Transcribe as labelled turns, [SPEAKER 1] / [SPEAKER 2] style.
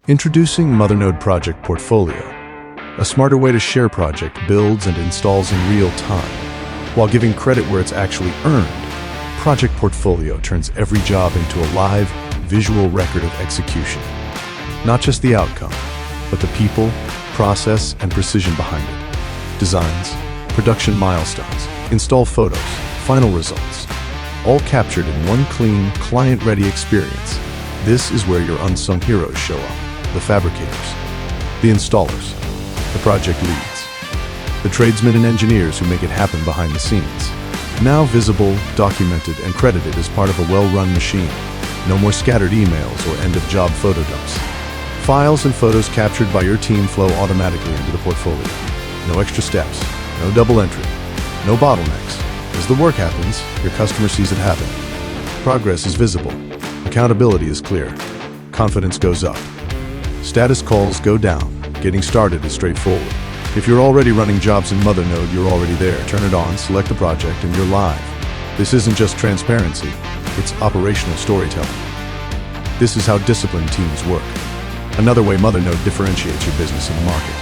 [SPEAKER 1] Introducing Mothernode Project Portfolio, a smarter way to share project builds and installs in real time, while giving credit where it's actually earned. Project Portfolio turns every job into a live, visual record of execution. Not just the outcome, but the people, process, and precision behind it. Designs, production milestones, install photos, final results, all captured in one clean, client-ready experience. This is where your unsung heroes show up: the fabricators, the installers, the project leads, the tradesmen and engineers who make it happen behind the scenes. Now visible, documented, and credited as part of a well-run machine. No more scattered emails or end-of-job photo dumps. Files and photos captured by your team flow automatically into the portfolio. No extra steps, no double entry, no bottlenecks. As the work happens, your customer sees it happen. Progress is visible. Accountability is clear. Confidence goes up. Status calls go down. Getting started is straightforward. If you're already running jobs in Mothernode, you're already there. Turn it on, select the project, and you're live. This isn't just transparency, it's operational storytelling. This is how disciplined teams work. Another way Mothernode differentiates your business in the market.